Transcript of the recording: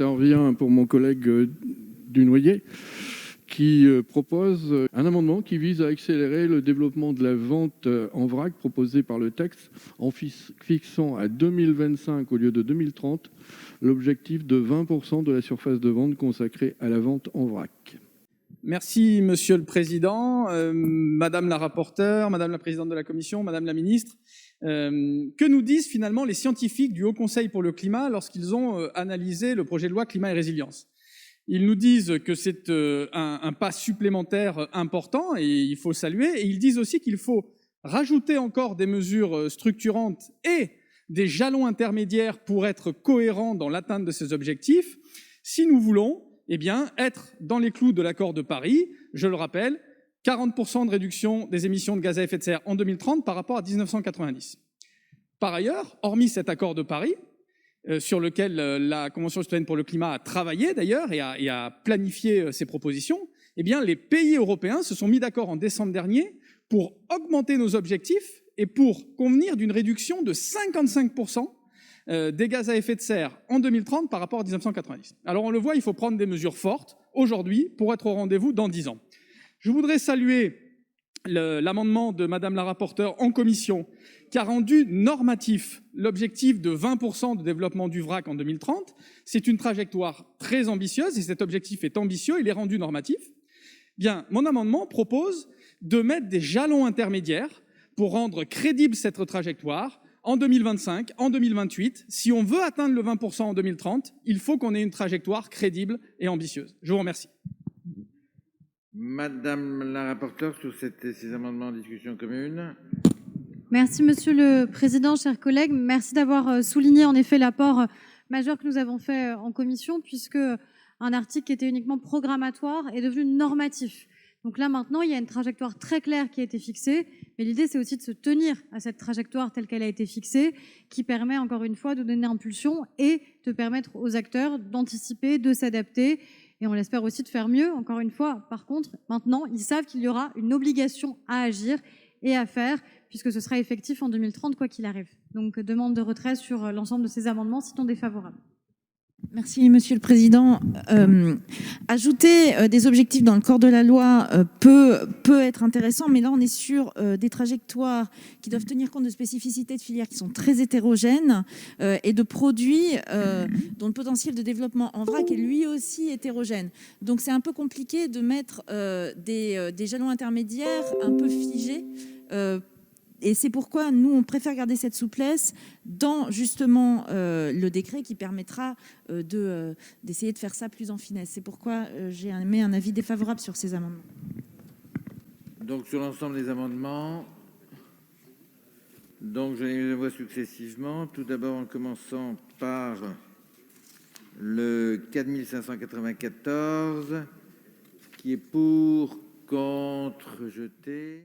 j'interviens pour mon collègue Dunoyer, qui propose un amendement qui vise à accélérer le développement de la vente en vrac proposé par le texte en fixant à 2025 au lieu de 2030 l'objectif de 20% de la surface de vente consacrée à la vente en vrac. Merci, Monsieur le Président, Madame la rapporteure, Madame la présidente de la Commission, Madame la ministre. Que nous disent finalement les scientifiques du Haut Conseil pour le climat lorsqu'ils ont analysé le projet de loi climat et résilience? Ils nous disent que c'est un pas supplémentaire important et il faut saluer. Et ils disent aussi qu'il faut rajouter encore des mesures structurantes et des jalons intermédiaires pour être cohérents dans l'atteinte de ces objectifs si nous voulons être dans les clous de l'accord de Paris. Je le rappelle, 40% de réduction des émissions de gaz à effet de serre en 2030 par rapport à 1990. Par ailleurs, hormis cet accord de Paris, sur lequel la Convention citoyenne pour le climat a travaillé d'ailleurs et a planifié ses propositions, les pays européens se sont mis d'accord en décembre dernier pour augmenter nos objectifs et pour convenir d'une réduction de 55% des gaz à effet de serre en 2030 par rapport à 1990. Alors on le voit, il faut prendre des mesures fortes aujourd'hui pour être au rendez-vous dans 10 ans. Je voudrais saluer l'amendement de Madame la rapporteure en commission qui a rendu normatif l'objectif de 20% de développement du vrac en 2030. C'est une trajectoire très ambitieuse et cet objectif est ambitieux, il est rendu normatif. Mon amendement propose de mettre des jalons intermédiaires pour rendre crédible cette trajectoire en 2025, en 2028. Si on veut atteindre le 20% en 2030, il faut qu'on ait une trajectoire crédible et ambitieuse. Je vous remercie. Madame la rapporteure, sur ces amendements en discussion commune. Merci Monsieur le Président, chers collègues. Merci d'avoir souligné en effet l'apport majeur que nous avons fait en commission, puisque un article qui était uniquement programmatoire est devenu normatif. Donc là maintenant, il y a une trajectoire très claire qui a été fixée, mais l'idée c'est aussi de se tenir à cette trajectoire telle qu'elle a été fixée, qui permet encore une fois de donner impulsion et de permettre aux acteurs d'anticiper, de s'adapter. Et on l'espère aussi de faire mieux. Encore une fois, par contre, maintenant, ils savent qu'il y aura une obligation à agir et à faire, puisque ce sera effectif en 2030, quoi qu'il arrive. Donc, demande de retrait sur l'ensemble de ces amendements, sinon défavorables. Merci, Monsieur le Président. Ajouter des objectifs dans le corps de la loi peut être intéressant, mais là, on est sur des trajectoires qui doivent tenir compte de spécificités de filières qui sont très hétérogènes et de produits dont le potentiel de développement en vrac est lui aussi hétérogène. Donc, c'est un peu compliqué de mettre des jalons intermédiaires un peu figés. Et c'est pourquoi nous, on préfère garder cette souplesse dans justement le décret qui permettra d'essayer de faire ça plus en finesse. C'est pourquoi j'ai émis un avis défavorable sur ces amendements. Donc sur l'ensemble des amendements, donc je les vois successivement. Tout d'abord en commençant par le 4594, qui est pour, contre, rejeté.